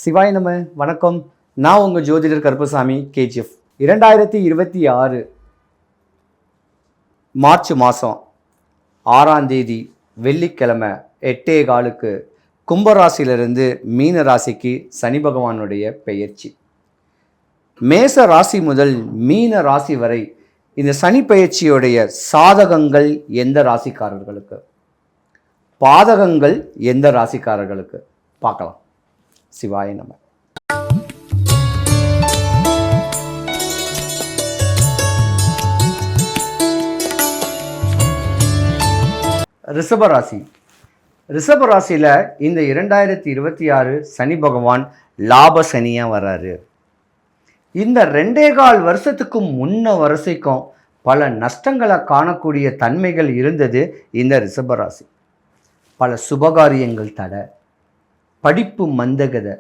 சிவாய் நம. வணக்கம். நான் உங்கள் ஜோதிடர் கருப்பசாமி கேஜிஎஃப். 2026 மார்ச் மாதம் 6ஆம் தேதி வெள்ளிக்கிழமை 8:15 கும்பராசியிலிருந்து மீன ராசிக்கு சனி பகவானுடைய பெயர்ச்சி. மேச ராசி முதல் மீன ராசி வரை இந்த சனி பெயர்ச்சியுடைய சாதகங்கள் எந்த ராசிக்காரர்களுக்கு, பாதகங்கள் எந்த ராசிக்காரர்களுக்கு பார்க்கலாம். சிவாய நம. ரிஷபராசி. ரிஷபராசியில் இந்த 2026 சனி பகவான் லாப சனியாக வர்றாரு. இந்த 2.25 வருஷத்துக்கு முன்ன வரிசைக்கும் பல நஷ்டங்களை காணக்கூடிய தன்மைகள் இருந்தது இந்த ரிஷபராசி. பல சுபகாரியங்கள் தடை, படிப்பு மந்தகதை,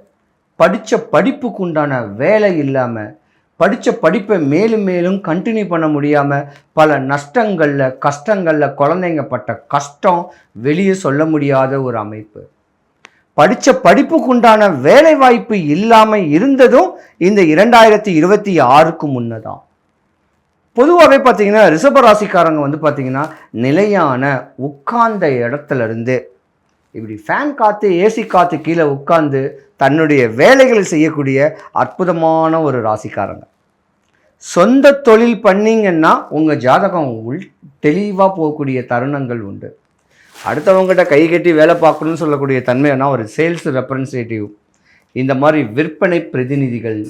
படித்த படிப்புக்கு உண்டான வேலை இல்லாமல், படித்த படிப்பை மேலும் மேலும் கண்டினியூ பண்ண முடியாமல் பல நஷ்டங்களில் கஷ்டங்களில் குழந்தைங்க பட்ட கஷ்டம் வெளியே சொல்ல முடியாத ஒரு அமைப்பு. படித்த படிப்புக்கு உண்டான வேலை வாய்ப்பு இல்லாமல் இருந்ததும் இந்த 2026க்கு முன்னதான். பொதுவாகவே பார்த்தீங்கன்னா ரிஷபராசிக்காரங்க பார்த்தீங்கன்னா நிலையான உட்கார்ந்த இடத்துல இருந்து இப்படி ஃபேன் காற்று ஏசி காற்று கீழே உட்கார்ந்து தன்னுடைய வேலைகளை செய்யக்கூடிய அற்புதமான ஒரு ராசிக்காரங்க. சொந்த தொழில் பண்ணிங்கன்னா உங்கள் ஜாதகம் தெளிவாக போகக்கூடிய தருணங்கள் உண்டு. அடுத்தவங்ககிட்ட கை கட்டி வேலை பார்க்கணும்னு சொல்லக்கூடிய தன்மைனா ஒரு சேல்ஸ் ரெப்ரசன்டேட்டிவ், இந்த மாதிரி விற்பனை பிரதிநிதிகள்,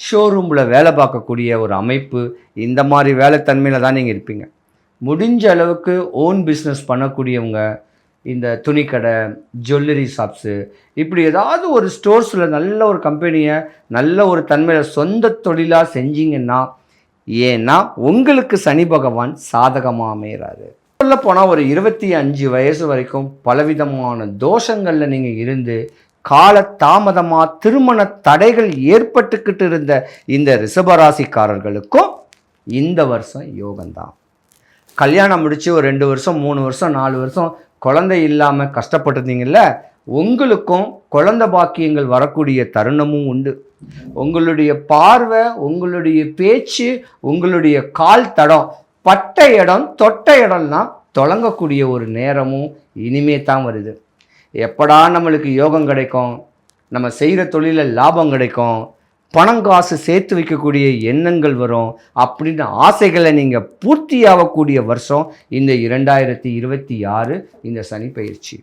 ஷோரூமில் வேலை பார்க்கக்கூடிய ஒரு அமைப்பு, இந்த மாதிரி வேலை தன்மையில் தான் நீங்கள் இருப்பீங்க. முடிஞ்ச அளவுக்கு ஓன் பிஸ்னஸ் பண்ணக்கூடியவங்க, இந்த துணிக்கடை, ஜுவல்லரி ஷாப்ஸு, இப்படி ஏதாவது ஒரு ஸ்டோர்ஸில் நல்ல ஒரு கம்பெனியை நல்ல ஒரு தன்மையில் சொந்த தொழிலாக செஞ்சீங்கன்னா, ஏன்னா உங்களுக்கு சனி பகவான் சாதகமாக அமைகிறாரு. சொல்ல போனால் ஒரு 25 வயசு வரைக்கும் பலவிதமான தோஷங்களில் நீங்கள் இருந்து கால தாமதமாக திருமண தடைகள் ஏற்பட்டுக்கிட்டு இருந்த இந்த ரிஷபராசிக்காரர்களுக்கும் இந்த வருஷம் யோகம்தான். கல்யாணம் முடித்து ஒரு 2 வருஷம் 3 வருஷம் 4 வருஷம் குழந்தை இல்லாமல் கஷ்டப்பட்டிருந்தீங்கல்ல, உங்களுக்கும் குழந்தை பாக்கியங்கள் வரக்கூடிய தருணமும் உண்டு. உங்களுடைய பார்வை, உங்களுடைய பேச்சு, உங்களுடைய கால் தடம் பட்ட இடம் தொட்ட இடம்லாம் தொடங்கக்கூடிய ஒரு நேரமும் இனிமே தான் வருது. எப்படா நம்மளுக்கு யோகம் கிடைக்கும், நம்ம செய்கிற தொழிலில் லாபம் கிடைக்கும், பணம் காசு சேர்த்து வைக்கக்கூடிய எண்ணங்கள் வரும் அப்படின்னு ஆசைகளை நீங்கள் பூர்த்தியாகக்கூடிய வருஷம் இந்த 2026 இந்த சனி பயிற்சி.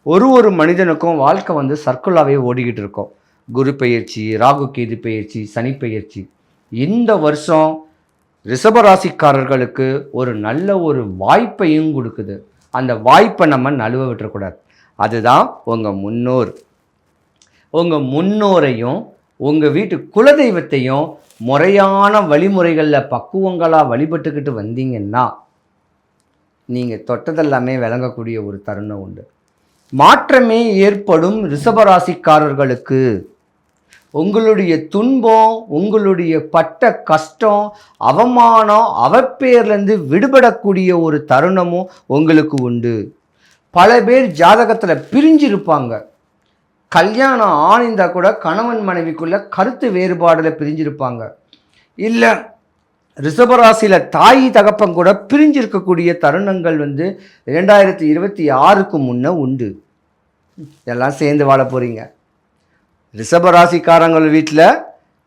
ஒரு மனிதனுக்கும் வாழ்க்கை சர்க்குலாகவே ஓடிக்கிட்டு இருக்கோம். குரு பயிற்சி, ராகு கேது பயிற்சி, சனி பயிற்சி. இந்த வருஷம் ரிஷபராசிக்காரர்களுக்கு ஒரு நல்ல ஒரு வாய்ப்பையும் கொடுக்குது. அந்த வாய்ப்பை நம்ம நழுவ விட்டுறக்கூடாது. அதுதான் உங்கள் முன்னோரையும் உங்கள் வீட்டு குலதெய்வத்தையும் முறையான வழிமுறைகளில் பக்குவங்களாக வழிபட்டுக்கிட்டு வந்தீங்கன்னா நீங்கள் தொட்டதெல்லாமே விளங்கக்கூடிய ஒரு தருணம் உண்டு. மாற்றமே ஏற்படும் ரிஷபராசிக்காரர்களுக்கு. உங்களுடைய துன்பம், உங்களுடைய பட்ட கஷ்டம், அவமானம், அவப்பேர்லேருந்து விடுபடக்கூடிய ஒரு தருணமும் உங்களுக்கு உண்டு. பல பேர் ஜாதகத்தில் பிரிஞ்சிருப்பாங்க. கல்யாணம் ஆனிந்தா கூட கணவன் மனைவிக்குள்ள கருத்து வேறுபாடில் பிரிஞ்சிருப்பாங்க. இல்லை ரிஷபராசியில் தாய் தகப்பன் கூட பிரிஞ்சிருக்கக்கூடிய தருணங்கள் 2026க்கு முன்னே உண்டு. எல்லாம் சேர்ந்து வாழ போகிறீங்க. ரிஷபராசிக்காரங்கள் வீட்டில்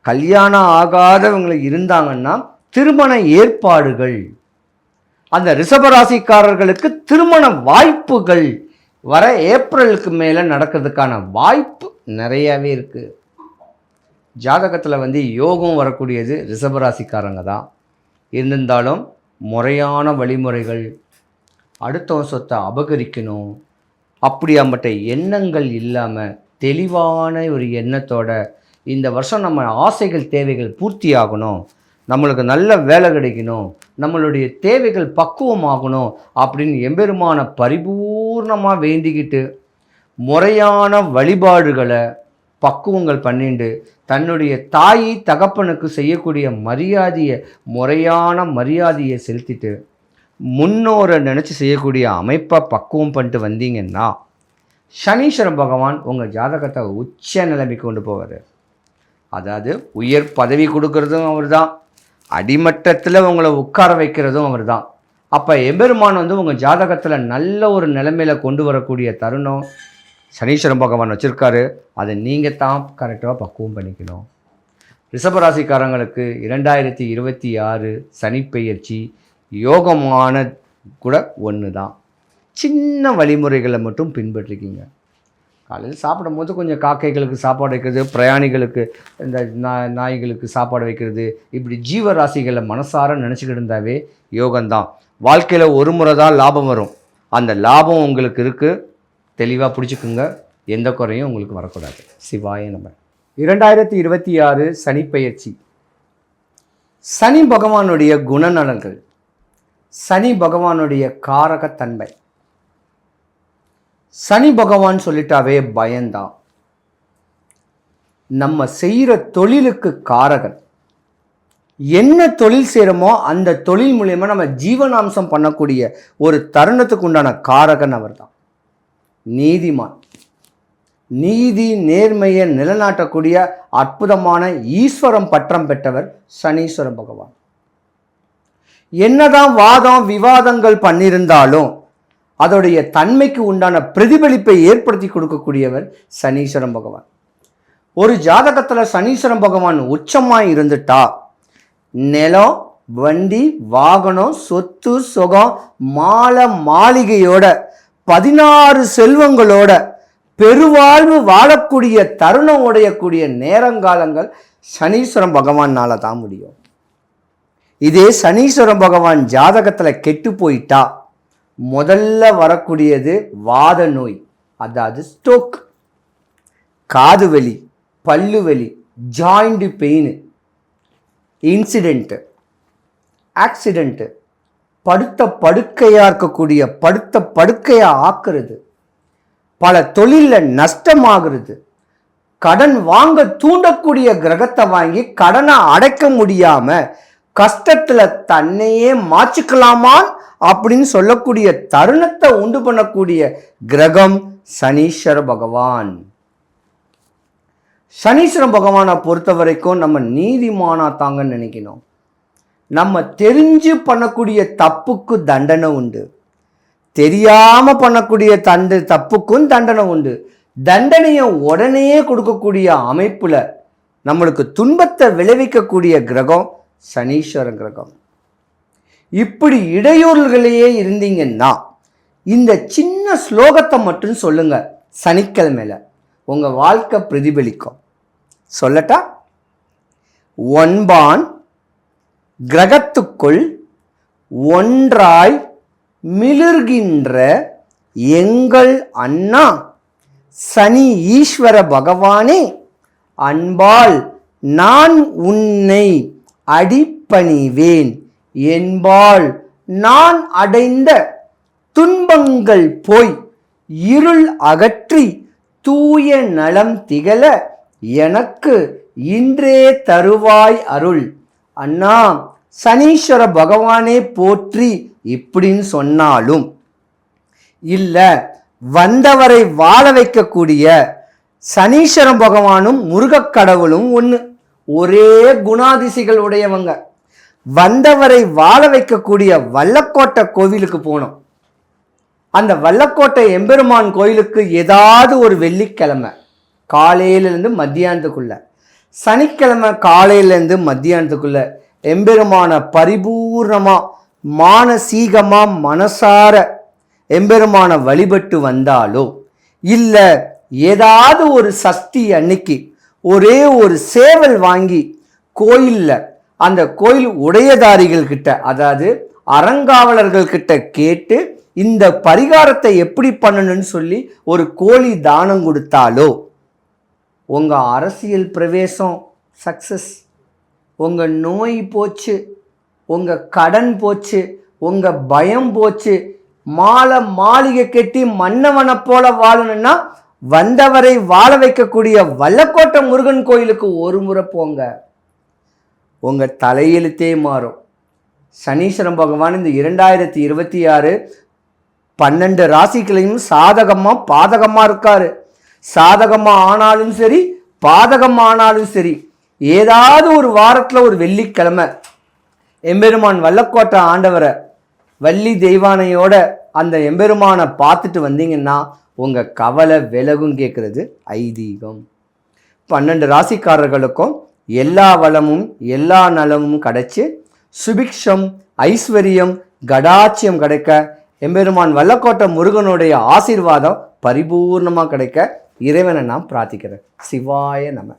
கல்யாணம் ஆகாதவங்க இருந்தாங்கன்னா திருமண ஏற்பாடுகள், அந்த ரிஷபராசிக்காரர்களுக்கு திருமண வாய்ப்புகள் வர ஏப்ரலுக்கு மேலே நடக்கிறதுக்கான வாய்ப்பு நிறையாவே இருக்குது. ஜாதகத்தில் யோகம் வரக்கூடியது ரிஷபராசிக்காரங்க தான். இருந்திருந்தாலும் முறையான வழிமுறைகள், அடுத்தவன் சொத்தை அபகரிக்கணும் அப்படியாம்பட்ட எண்ணங்கள் இல்லாமல் தெளிவான ஒரு எண்ணத்தோட இந்த வருஷம் நம்ம ஆசைகள் தேவைகள் பூர்த்தி ஆகணும், நம்மளுக்கு நல்ல வேலை கிடைக்கணும், நம்மளுடைய தேவைகள் பக்குவமாகணும் அப்படின்னு எம்பெருமான பரிபூர்ணமாக வேண்டிக்கிட்டு முறையான வழிபாடுகளை பக்குவங்கள் பண்ணிட்டு தன்னுடைய தாய் தகப்பனுக்கு செய்யக்கூடிய முறையான மரியாதையை செலுத்திட்டு முன்னோரை நினச்சி செய்யக்கூடிய அமைப்பை பக்குவம் பண்ணிட்டு வந்தீங்கன்னா சனீஸ்வர பகவான் உங்கள் ஜாதகத்தை உச்ச நிலைமைக்கு கொண்டு போவார். அதாவது உயர் பதவி கொடுக்கறதும் அவர் தான், அடிமட்டத்தில் உங்களை உட்கார வைக்கிறதும் அவர் தான். அப்போ எம்பெருமான் உங்கள் ஜாதகத்தில் நல்ல ஒரு நிலைமையில் கொண்டு வரக்கூடிய தருணம் சனீஸ்வர பகவான் வச்சுருக்காரு. அதை நீங்கள் தான் கரெக்டாக பக்குவம் பண்ணிக்கணும். ரிஷபராசிக்காரங்களுக்கு 2026 சனிப்பெயர்ச்சி யோகமான கூட ஒன்று தான். சின்ன வழிமுறைகளை மட்டும் பின்பற்றிக்கிங்க. காலையில் சாப்பிடும் போது கொஞ்சம் காக்கைகளுக்கு சாப்பாடு வைக்கிறது, பிரயாணிகளுக்கு இந்த நாய்களுக்கு சாப்பாடு வைக்கிறது, இப்படி ஜீவராசிகளை மனசார நினச்சிக்கிட்டு இருந்தாவே யோகம்தான். வாழ்க்கையில் ஒரு முறை தான் லாபம் வரும். அந்த லாபம் உங்களுக்கு இருக்குது, தெளிவாக பிடிச்சிக்குங்க. எந்த குறையும் உங்களுக்கு வரக்கூடாது. சிவாய நம. 2026 சனிப்பெயர்ச்சி. சனி பகவானுடைய குணநலன்கள், சனி பகவானுடைய காரகத்தன்மை. சனி பகவான் சொல்லிட்டாவே பயம்தான். நம்ம செய்கிற தொழிலுக்கு காரகன். என்ன தொழில் செய்கிறோமோ அந்த தொழில் மூலயமா நம்ம ஜீவனாம்சம் பண்ணக்கூடிய ஒரு தருணத்துக்கு உண்டான காரகன் அவர் தான். நீதிமான், நீதி நேர்மையை நிலைநாட்டக்கூடிய அற்புதமான ஈஸ்வரம் பட்டம் பெற்றவர் சனீஸ்வர பகவான். என்னதான் வாதம் விவாதங்கள் பண்ணியிருந்தாலும் அதோடைய தன்மைக்கு உண்டான பிரதிபலிப்பை ஏற்படுத்தி கொடுக்கக்கூடியவர் சனீஸ்வரம் பகவான். ஒரு ஜாதகத்தில் சனீஸ்வரம் பகவான் உச்சமாய் இருந்துட்டா நிலம், வண்டி, வாகனம், சொத்து, சுகம், மாளிகையோட 16 செல்வங்களோட பெருவாழ்வு வாழக்கூடிய தருணம் உடையக்கூடிய நேரங்காலங்கள் சனீஸ்வரம் பகவானால தான் முடியும். இதே சனீஸ்வரம் பகவான் ஜாதகத்தில் கெட்டு போயிட்டா முதல்ல வரக்கூடியது வாத நோய், அதாவது ஸ்ட்ரோக், காது வலி, பல்லு வலி, ஜாயிண்ட் பெயின், இன்சிடென்ட்டு, ஆக்சிடென்ட்டு, படுத்த படுக்கையாக இருக்கக்கூடிய படுக்கையாக ஆக்குறது, பல தொழிலில் நஷ்டமாகிறது, கடன் வாங்க தூண்டக்கூடிய கிரகத்தை வாங்கி கடனை அடைக்க முடியாம கஷ்டத்தில் தன்னையே மாற்றிக்கலாமான் அப்படின்னு சொல்லக்கூடிய தருணத்தை உண்டு பண்ணக்கூடிய கிரகம் சனீஸ்வர பகவான். சனீஸ்வர பகவானை பொறுத்த வரைக்கும் நம்ம நீதிமானா தாங்கன்னு நினைக்கணும். நம்ம தெரிஞ்சு பண்ணக்கூடிய தப்புக்கு தண்டனை உண்டு, தெரியாம பண்ணக்கூடிய தப்புக்கும் தண்டனை உண்டு. தண்டனையை உடனே கொடுக்கக்கூடிய அமைப்புல நம்மளுக்கு துன்பத்தை விளைவிக்கக்கூடிய கிரகம் சனீஸ்வர கிரகம். இப்படி இடையூறுகளையே இருந்தீங்கன்னா இந்த சின்ன ஸ்லோகத்தை மட்டும் சொல்லுங்க, சனிக்கிழமையில உங்க வாழ்க்கை பிரதிபலிக்கும். சொல்லட்டா? ஒன்பான் கிரகத்துக்குள் ஒன்றாய் மிளிர்கின்ற எங்கள் அண்ணா சனி ஈஸ்வர பகவானே, அன்பால் நான் உன்னை அடிபணிவேன், என்பால் நான் அடைந்த துன்பங்கள் போய் இருள் அகற்றி தூய நலம் திகழ எனக்கு இன்றே தருவாய் அருள். அண்ணா சனீஸ்வர பகவானே போற்றி இப்படின்னு சொன்னாலும் இல்ல, வந்தவரை வாழ வைக்கக்கூடிய சனீஸ்வர பகவானும் முருகக் கடவுளும் ஒன்று, ஒரே குணாதிசைகள் உடையவங்க. வந்தவரை வாழ வைக்கக்கூடிய வல்லக்கோட்டை கோவிலுக்கு போனோம். அந்த வல்லக்கோட்டை எம்பெருமான் கோயிலுக்கு ஏதாவது ஒரு வெள்ளிக்கிழமை காலையிலேருந்து மத்தியானத்துக்குள்ள, சனிக்கிழமை காலையிலேருந்து மத்தியானத்துக்குள்ள எம்பெருமான பரிபூர்ணமா மானசீகமா மனசார எம்பெருமான வழிபட்டு வந்தாலோ இல்ல ஏதாவது ஒரு சஷ்டி அன்னைக்கு ஒரே ஒரு சேவல் வாங்கி கோயில்ல அந்த கோயில் உடையதாரிகள் கிட்ட, அதாவது அறங்காவலர்கள் கிட்ட கேட்டு இந்த பரிகாரத்தை எப்படி பண்ணணும்னு சொல்லி ஒரு கோழி தானம் கொடுத்தாலோ உங்க அரசியல் பிரவேசம் சக்சஸ், உங்க நோய் போச்சு, உங்க கடன் போச்சு, உங்க பயம் போச்சு. மாளிகை கட்டி மன்னவனை போல வாழணும்னா வந்தவரை வாழ வைக்கக்கூடிய வல்லக்கோட்டை முருகன் கோயிலுக்கு ஒரு முறை போங்க, உங்க தலையெழுத்தே மாறும். சனீஸ்வரன் பகவான் இந்த 2026 12 ராசிகளையும் சாதகமா பாதகமா இருக்காரு. சாதகமா ஆனாலும் சரி, பாதகம் ஆனாலும் சரி, ஏதாவது ஒரு வாரத்தில் ஒரு வெள்ளிக்கிழமை எம்பெருமான் வல்லக்கோட்டை ஆண்டவரை வள்ளி தெய்வானையோட அந்த எம்பெருமானை பார்த்துட்டு வந்தீங்கன்னா உங்கள் கவலை விலகும் கேட்குறது ஐதீகம். 12 ராசிக்காரர்களுக்கும் எல்லா வளமும் எல்லா நலமும் கிடைச்சி சுபிக்ஷம் ஐஸ்வர்யம் கடாட்சியம் கிடைக்க எம்பெருமான் வல்லக்கோட்டை முருகனுடைய ஆசீர்வாதம் பரிபூர்ணமாக கிடைக்க இறைவனை நான் பிரார்த்திக்கிறேன். சிவாய நம.